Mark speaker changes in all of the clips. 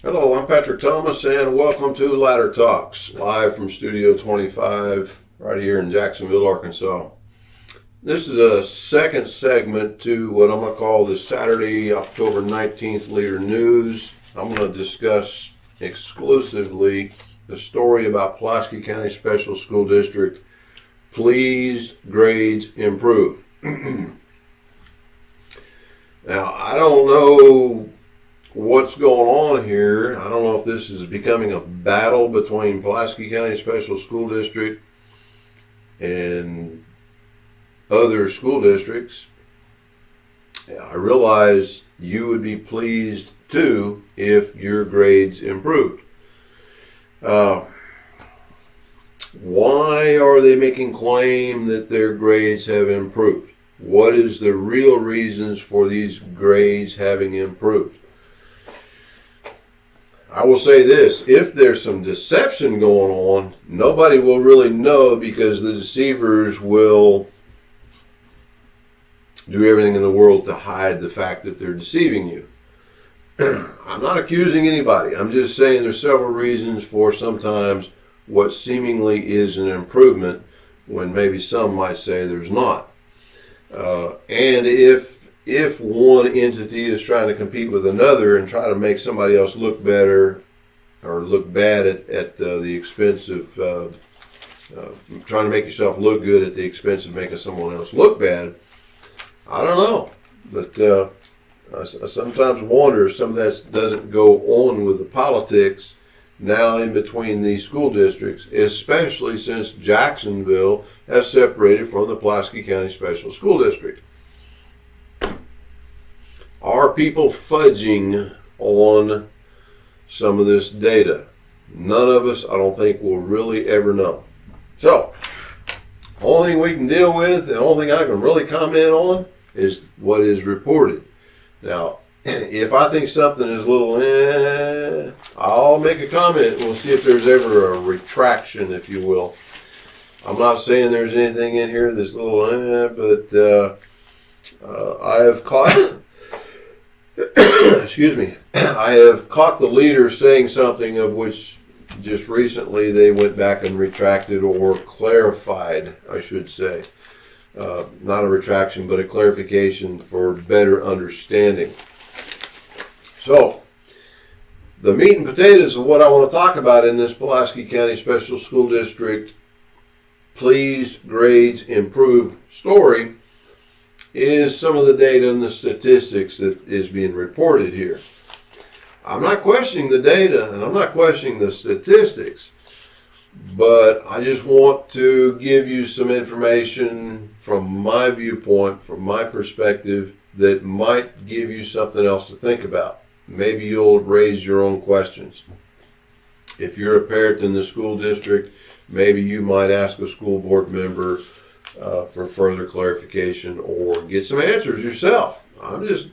Speaker 1: Hello, I'm Patrick Thomas, and welcome to Ladder Talks, live from Studio 25, right here in Jacksonville, Arkansas. This is a second segment to what I'm going to call the Saturday, October 19th Leader News. I'm going to discuss exclusively the story about Pulaski County Special School District. Pleased grades improve. Now, I don't know what's going on here. I don't know if this is becoming a battle between Pulaski County Special School District and other school districts. I realize you would be pleased too if your grades improved. Why are they making claim that their grades have improved? What is the real reasons for these grades having improved? I will say this, if there's some deception going on, nobody will really know because the deceivers will do everything in the world to hide the fact that they're deceiving you. I'm not accusing anybody. I'm just saying there's several reasons for sometimes what seemingly is an improvement when maybe some might say there's not. And if one entity is trying to compete with another and try to make somebody else look better or look bad at the expense of trying to make yourself look good at the expense of making someone else look bad, I don't know. But I sometimes wonder if some of that doesn't go on with the politics now in between these school districts, especially since Jacksonville has separated from the Pulaski County Special School District. Are people fudging on some of this data? None of us, I don't think, will really ever know. So, only thing we can deal with, and the only thing I can really comment on is what is reported. Now, if I think something is a little I'll make a comment. We'll see if there's ever a retraction, if you will. I'm not saying there's anything in here that's a little but I have caught excuse me, I have caught the leader saying something of which just recently they went back and retracted or clarified, I should say. Not a retraction, but a clarification for better understanding. So, the meat and potatoes of what I want to talk about in this Pulaski County Special School District Pleased Grades Improve story is some of the data and the statistics that is being reported here. I'm not questioning the data and I'm not questioning the statistics, but I just want to give you some information from my viewpoint, from my perspective, that might give you something else to think about. Maybe you'll raise your own questions. If you're a parent in the school district, maybe you might ask a school board member for further clarification or get some answers yourself. I'm just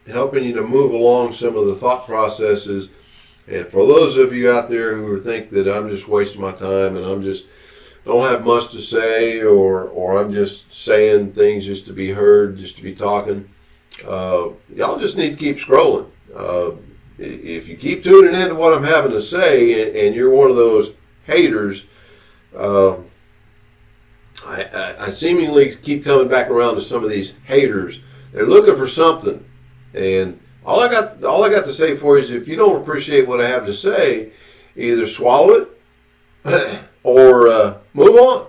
Speaker 1: helping you to move along some of the thought processes. And for those of you out there who think that I'm just wasting my time and I'm just don't have much to say or I'm just saying things just to be heard, just to be talking, y'all just need to keep scrolling. If you keep tuning into what I'm having to say and you're one of those haters, I seemingly keep coming back around to some of these haters. They're looking for something, and all I got to say for you is if you don't appreciate what I have to say, either swallow it or move on.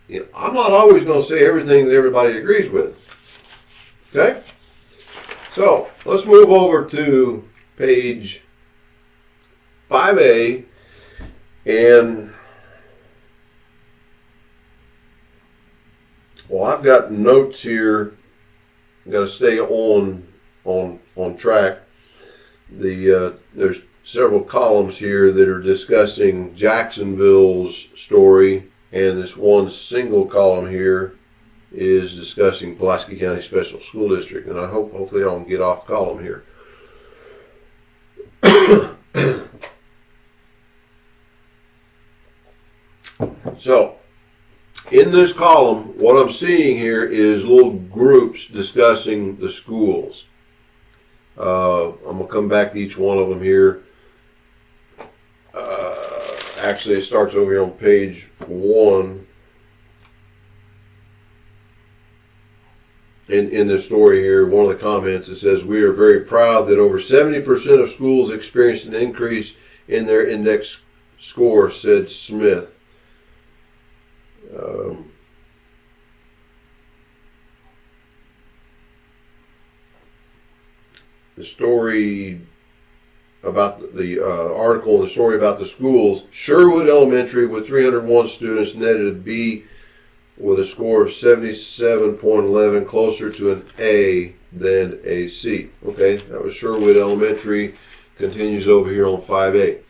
Speaker 1: You know, I'm not always going to say everything that everybody agrees with. Okay? So let's move over to page 5A, and well, I've got notes here. I've got to stay on track. There's several columns here that are discussing Jacksonville's story, and this one single column here is discussing Pulaski County Special School District, and I hopefully I don't get off column here. So, in this column, what I'm seeing here is little groups discussing the schools. I'm going to come back to each one of them here. Actually, it starts over here on page 1. In the story here, one of the comments, it says, "We are very proud that over 70% of schools experienced an increase in their index score," said Smith. The story about the article and the story about the schools, Sherwood Elementary with 301 students netted a B with a score of 77.11, closer to an A than a C. Okay, that was Sherwood Elementary. Continues over here on 5A.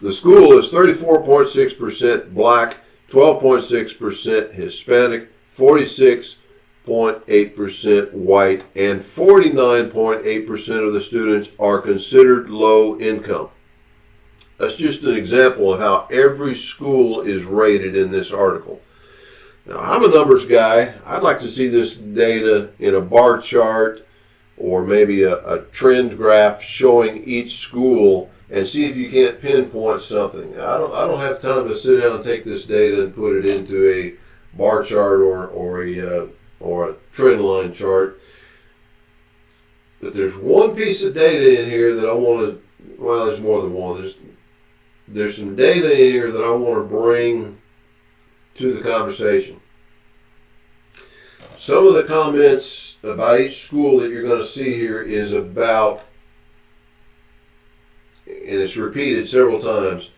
Speaker 1: The school is 34.6% black, 12.6% Hispanic, 46.8% white, and 49.8% of the students are considered low income. That's just an example of how every school is rated in this article. Now, I'm a numbers guy. I'd like to see this data in a bar chart or maybe a trend graph showing each school and see if you can't pinpoint something. I don't have time to sit down and take this data and put it into a bar chart or a trend line chart. But there's one piece of data in here that I want to, well, there's more than one. There's some data in here that I want to bring to the conversation. Some of the comments about each school that you're going to see here is about, and it's repeated several times,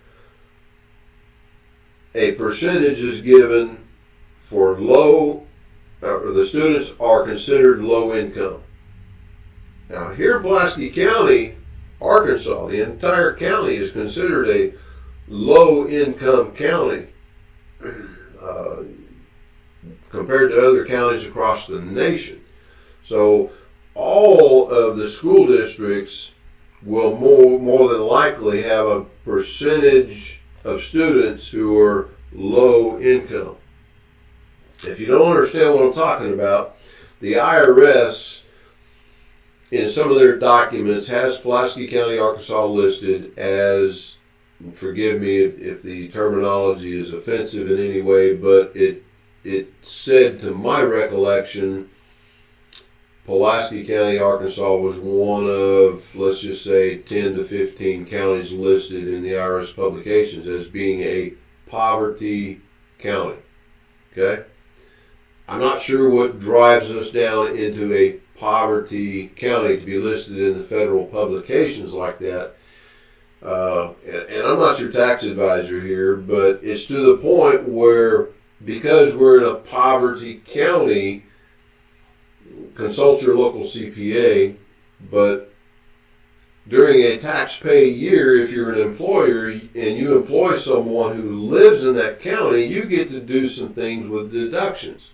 Speaker 1: a percentage is given for low, or the students are considered low income. Now here in Pulaski County, Arkansas, the entire county is considered a low income county compared to other counties across the nation. So all of the school districts will more than likely have a percentage of students who are low income. If you don't understand what I'm talking about, the IRS in some of their documents has Pulaski County, Arkansas listed as, forgive me if the terminology is offensive in any way, but it said, to my recollection, Pulaski County, Arkansas was one of, let's just say, 10 to 15 counties listed in the IRS publications as being a poverty county. Okay? I'm not sure what drives us down into a poverty county to be listed in the federal publications like that. And I'm not your tax advisor here, but it's to the point where, because we're in a poverty county, consult your local CPA, but during a tax pay year, if you're an employer and you employ someone who lives in that county, you get to do some things with deductions.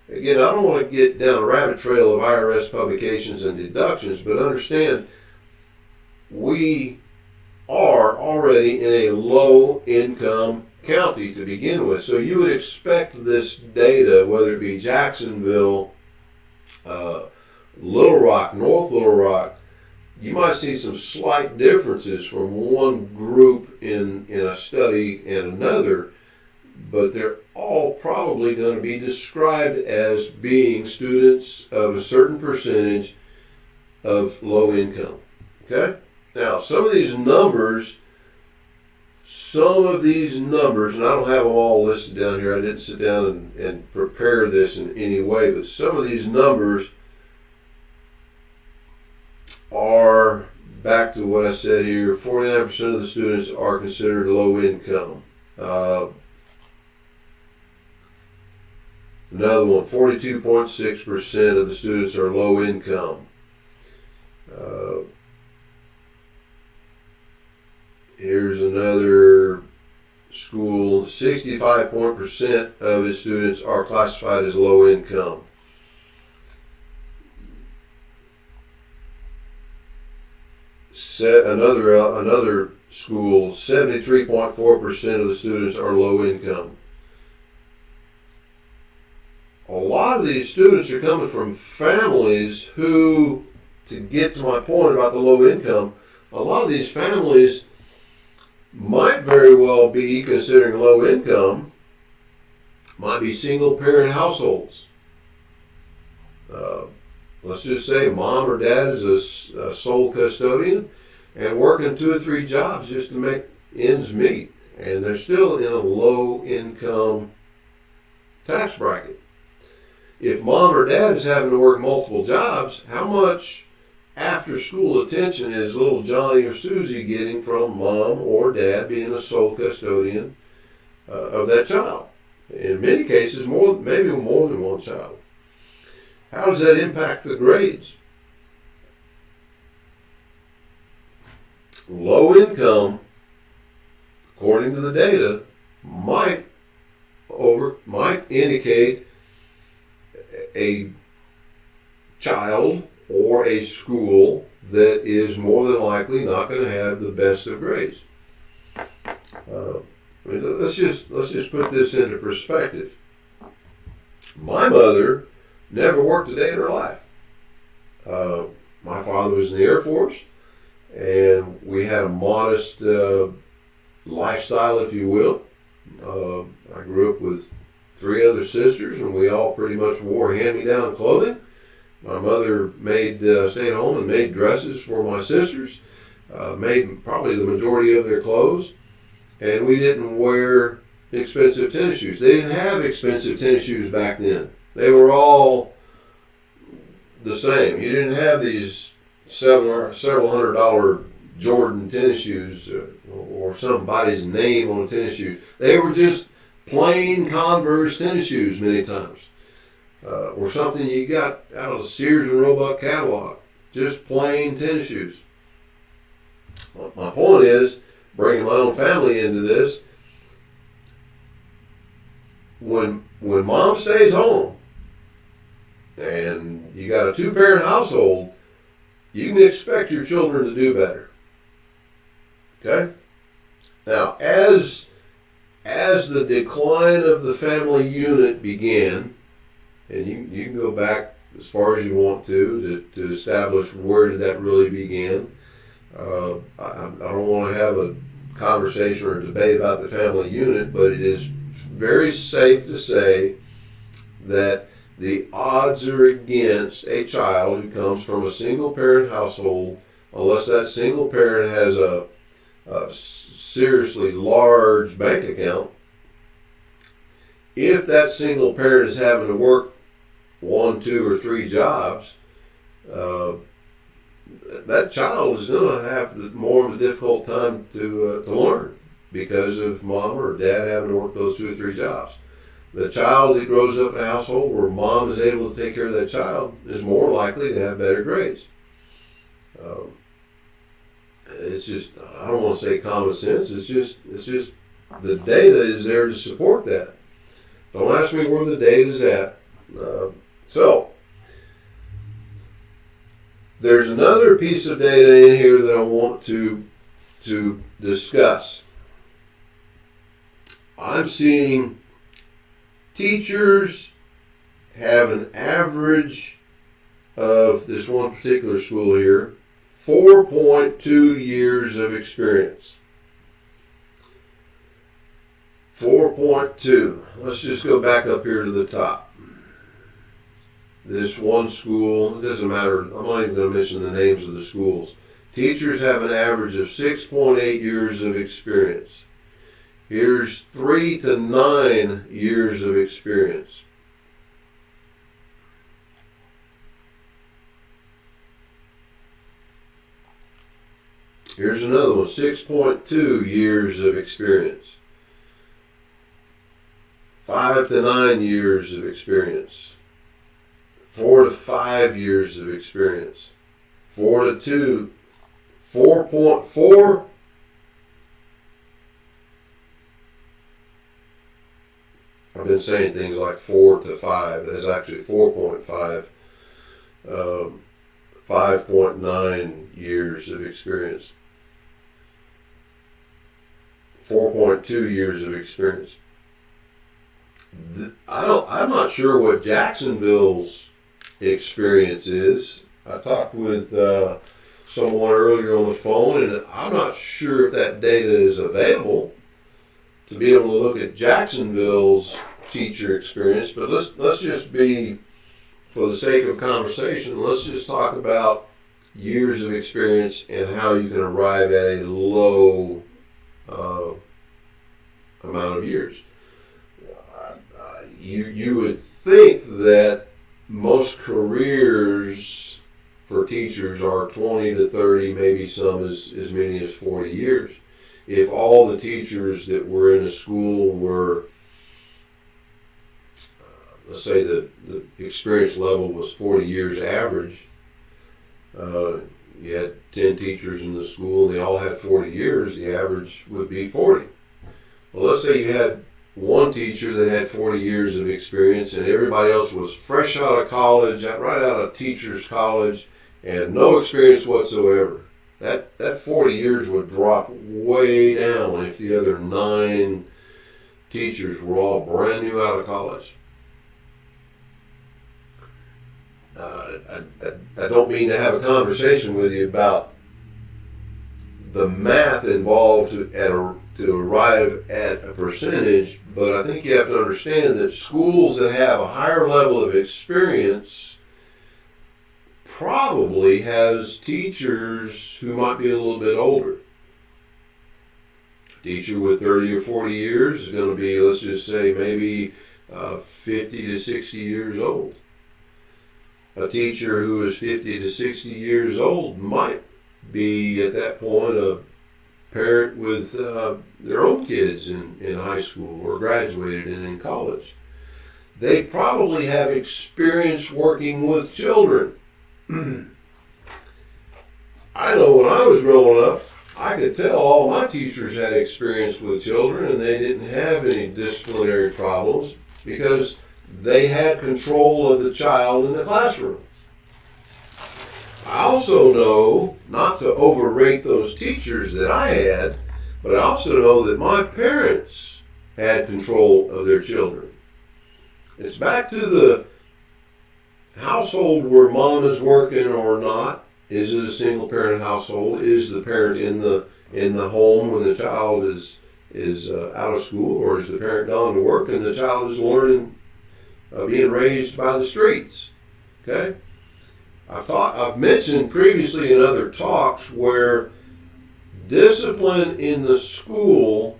Speaker 1: Again, I don't want to get down a rabbit trail of IRS publications and deductions, but understand we are already in a low income county to begin with. So you would expect this data, whether it be Jacksonville, Little Rock, North Little Rock, you might see some slight differences from one group in a study and another, but they're all probably going to be described as being students of a certain percentage of low income. Okay? Now, some of these numbers, and I don't have them all listed down here. I didn't sit down and prepare this in any way, but some of these numbers are, back to what I said here, 49% of the students are considered low income. Another one, 42.6% of the students are low income. Here's another school, 65% of its students are classified as low income. Another school, 73.4% of the students are low income. A lot of these students are coming from families who to get to my point about the low income, a lot of these families might very well be considering low income, might be single parent households. Let's just say mom or dad is a sole custodian and working 2 or 3 jobs just to make ends meet. And they're still in a low income tax bracket. If mom or dad is having to work multiple jobs, how much after school attention is little Johnny or Susie getting from mom or dad being a sole custodian of that child? In many cases, maybe more than one child. How does that impact the grades? Low income, according to the data, might indicate a child or a school that is more than likely not going to have the best of grades. Let's just put this into perspective. My mother never worked a day in her life. My father was in the Air Force, and we had a modest lifestyle, if you will. I grew up with 3 other sisters, and we all pretty much wore hand-me-down clothing. My mother stayed home and made dresses for my sisters, made probably the majority of their clothes, and we didn't wear expensive tennis shoes. They didn't have expensive tennis shoes back then. They were all the same. You didn't have these several $100 Jordan tennis shoes or somebody's name on a tennis shoe. They were just plain Converse tennis shoes many times, or something you got out of the Sears and Roebuck catalog. Just plain tennis shoes. My point is, bringing my own family into this, when mom stays home and you got a 2-parent household, you can expect your children to do better. Okay? Now, as the decline of the family unit began, and you can go back as far as you want to establish where did that really begin. I don't want to have a conversation or a debate about the family unit, but it is very safe to say that the odds are against a child who comes from a single parent household, unless that single parent has a seriously large bank account. If that single parent is having to work 1, 2, or 3 jobs, that child is going to have more of a difficult time to learn because of mom or dad having to work those 2 or 3 jobs. The child that grows up in a household where mom is able to take care of that child is more likely to have better grades. It's just, I don't want to say common sense, it's just the data is there to support that. Don't ask me where the data is at. So, there's another piece of data in here that I want to discuss. I'm seeing teachers have an average of this one particular school here, 4.2 years of experience. 4.2. Let's just go back up here to the top. This one school, it doesn't matter, I'm not even going to mention the names of the schools. Teachers have an average of 6.8 years of experience. Here's 3 to 9 years of experience. Here's another one, 6.2 years of experience. 5 to 9 years of experience. 4 to 5 years of experience. 4 to 2, 4.4. I've been saying things like 4 to 5. That's actually 4.5. 5.9 years of experience. 4.2 years of experience. I'm not sure what Jacksonville's experience is. I talked with someone earlier on the phone, and I'm not sure if that data is available to be able to look at Jacksonville's teacher experience. But let's just be, for the sake of conversation, let's just talk about years of experience and how you can arrive at a low amount of years. You would think that most careers for teachers are 20 to 30, maybe some as many as 40 years. If all the teachers that were in a school were, let's say the experience level was 40 years average, you had 10 teachers in the school and they all had 40 years, the average would be 40. Well, let's say you had one teacher that had 40 years of experience and everybody else was fresh out of college, right out of teacher's college, and no experience whatsoever. That 40 years would drop way down if the other 9 teachers were all brand new out of college. I don't mean to have a conversation with you about the math involved to arrive at a percentage, but I think you have to understand that schools that have a higher level of experience probably has teachers who might be a little bit older. A teacher with 30 or 40 years is going to be, let's just say, maybe 50 to 60 years old. A teacher who is 50 to 60 years old might be at that point a parent with their own kids in high school or graduated and in college. They probably have experience working with children. I know when I was growing up, I could tell all my teachers had experience with children and they didn't have any disciplinary problems because they had control of the child in the classroom. I also know, not to overrate those teachers that I had, but I also know that my parents had control of their children. It's back to the household where mom is working or not. Is it a single parent household? Is the parent in the home when the child is out of school, or is the parent gone to work and the child is learning, being raised by the streets? Okay, I've mentioned previously in other talks where discipline in the school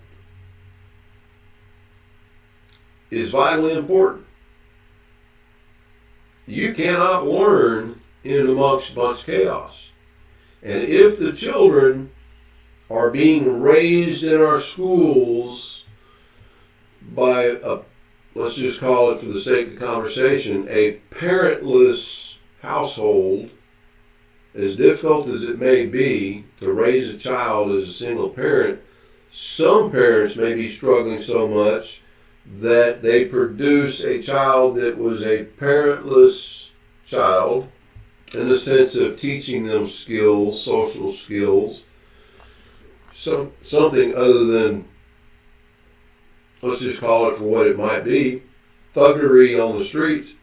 Speaker 1: is vitally important. You cannot learn in amongst much chaos. And if the children are being raised in our schools by let's just call it for the sake of conversation, a parentless household, as difficult as it may be to raise a child as a single parent, some parents may be struggling so much that they produce a child that was a parentless child in the sense of teaching them skills, social skills, something other than, let's just call it for what it might be, thuggery on the street.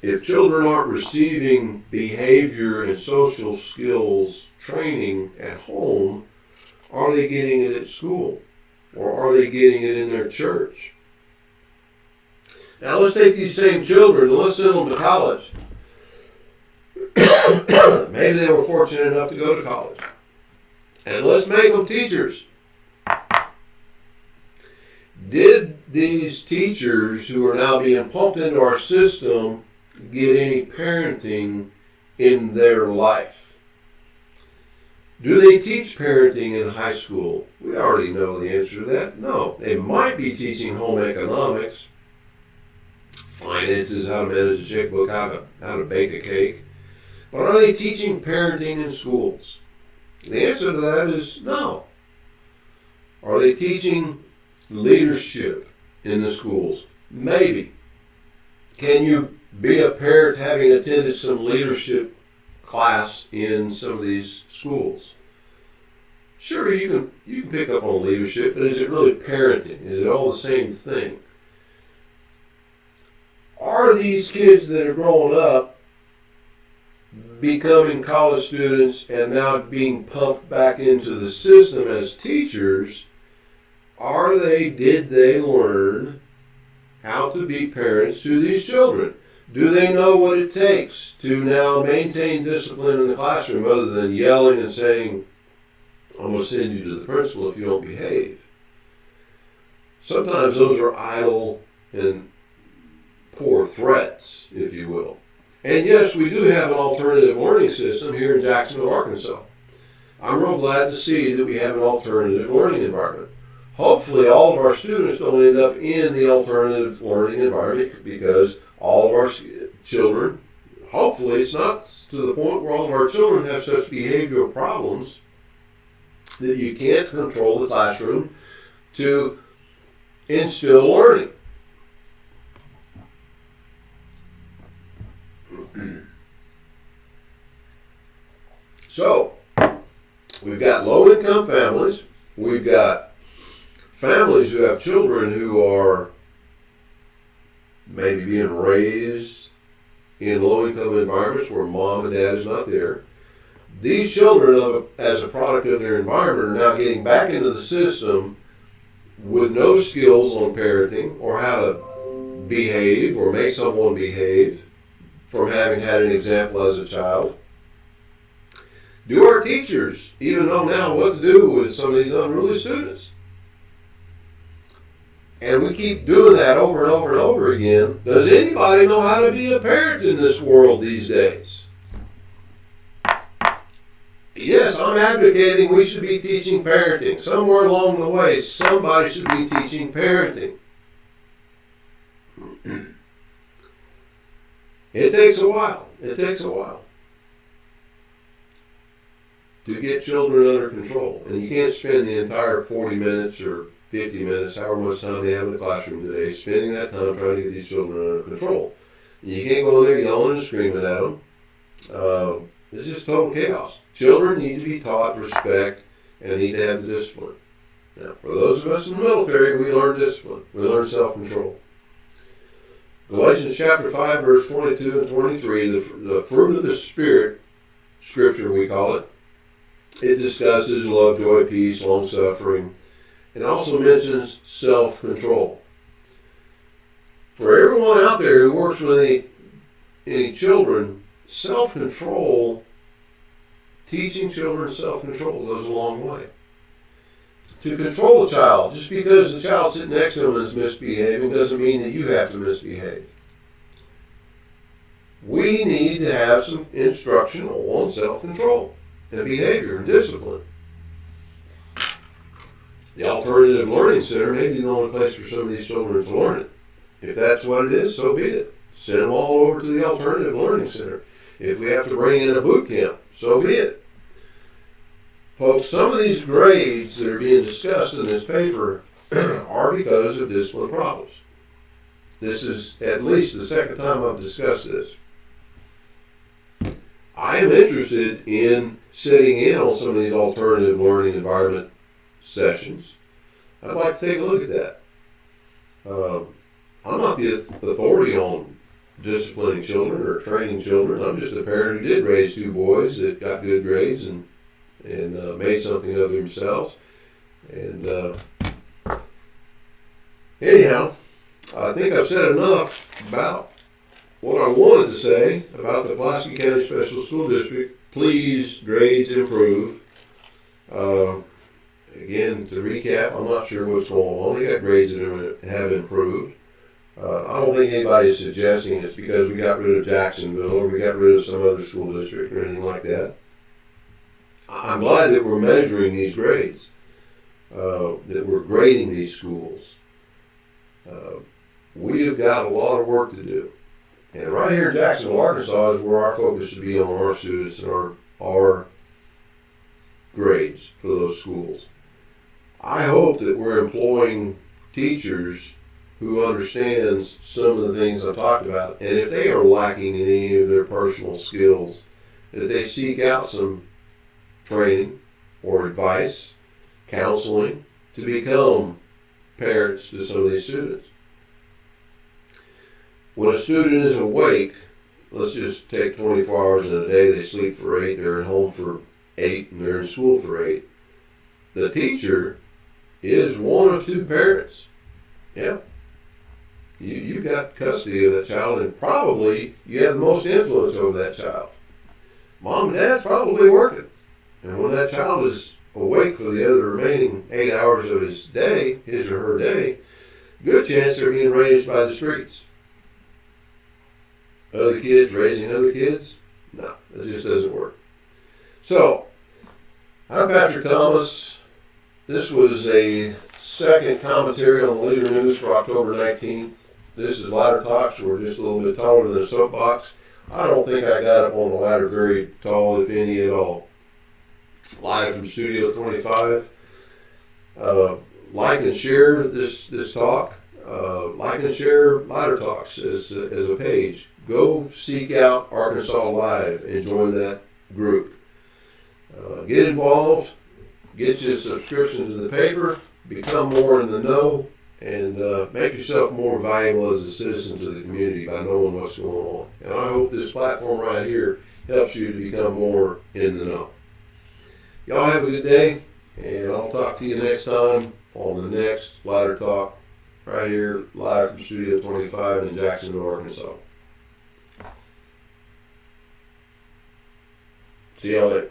Speaker 1: If children aren't receiving behavior and social skills training at home, are they getting it at school? Or are they getting it in their church? Now let's take these same children and let's send them to college. Maybe they were fortunate enough to go to college. And let's make them teachers. Did these teachers who are now being pumped into our system get any parenting in their life? Do they teach parenting in high school? We already know the answer to that. No. They might be teaching home economics, finances, how to manage a checkbook, how to bake a cake. But are they teaching parenting in schools? The answer to that is no. Are they teaching leadership in the schools? Maybe. Can you be a parent having attended some leadership class in some of these schools? Sure, you can pick up on leadership, but is it really parenting? Is it all the same thing? are these kids that are growing up becoming college students and now being pumped back into the system as teachers? Did they learn how to be parents to these children? Do they know what it takes to now maintain discipline in the classroom other than yelling and saying, I'm going to send you to the principal if you don't behave? Sometimes those are idle and poor threats, if you will. And yes, we do have an alternative learning system here in Jacksonville, Arkansas. I'm real glad to see that we have an alternative learning environment. Hopefully all of our students don't end up in the alternative learning environment because all of our children, hopefully it's not to the point where all of our children have such behavioral problems that you can't control the classroom to instill learning. So, we've got low-income families. We've got families who have children who are maybe being raised in low-income environments where mom and dad is not there. These children, as a product of their environment, are now getting back into the system with no skills on parenting or how to behave or make someone behave from having had an example as a child. Do our teachers even know now what to do with some of these unruly students? And we keep doing that over and over and over again. Does anybody know how to be a parent in this world these days? Yes, I'm advocating we should be teaching parenting. Somewhere along the way, somebody should be teaching parenting. It takes a while. It takes a while to get children under control. And you can't spend the entire 40 minutes or 50 minutes, however much time they have in the classroom today, spending that time trying to get these children under control. You can't go in there yelling and screaming at them. It's just total chaos. Children need to be taught respect and need to have the discipline. Now, for those of us in the military, we learn discipline. We learn self-control. Galatians chapter 5, verse 22 and 23, the fruit of the Spirit, scripture we call it, it discusses love, joy, peace, long-suffering. It also mentions self-control. For everyone out there who works with any children, self-control, teaching children self-control goes a long way. To control a child, just because the child sitting next to them is misbehaving doesn't mean that you have to misbehave. We need to have some instruction on self-control and behavior and discipline. The Alternative Learning Center may be the only place for some of these children to learn it. If that's what it is, so be it. Send them all over to the Alternative Learning Center. If we have to bring in a boot camp, so be it. Folks, some of these grades that are being discussed in this paper are because of discipline problems. This is at least the second time I've discussed this. I am interested in sitting in on some of these alternative learning environment sessions. I'd like to take a look at that. I'm not the authority on disciplining children or training children. I'm just a parent who did raise two boys that got good grades and made something of themselves. And anyhow, I think I've said enough about what I wanted to say about the Pulaski County Special School District. Please, grades improve. Again, to recap, I'm not sure what's going on. They got grades that have improved. I don't think anybody is suggesting it's because we got rid of Jacksonville or we got rid of some other school district or anything like that. I'm glad that we're measuring these grades, that we're grading these schools. We have got a lot of work to do. And right here in Jacksonville, Arkansas is where our focus should be on our students and our grades for those schools. I hope that we're employing teachers who understands some of the things I talked about, and if they are lacking in any of their personal skills, that they seek out some training or advice, counseling, to become parents to some of these students. when a student is awake, let's just take 24 hours in a day, they sleep for 8, they're at home for 8, and they're in school for 8. The teacher is one of 2 parents. Yeah. You got custody of that child, and probably you have the most influence over that child. Mom and dad's probably working. And when that child is awake for the other remaining 8 hours of his day, his or her day, good chance they're being raised by the streets. Other kids raising other kids? No, it just doesn't work. So, I'm Patrick Thomas. This was a second commentary on the Leader News for October 19th. This is Ladder Talks. We're just a little bit taller than a soapbox. I don't think I got up on the ladder very tall, if any at all. Live from Studio 25. Like and share this talk. Like and share Ladder Talks as a page. Go seek out Arkansas Live and join that group. Get involved. Get you a subscription to the paper. Become more in the know. And make yourself more valuable as a citizen to the community by knowing what's going on. And I hope this platform right here helps you to become more in the know. Y'all have a good day, and I'll talk to you next time on the next Ladder Talk right here live from Studio 25 in Jacksonville, Arkansas. See y'all later.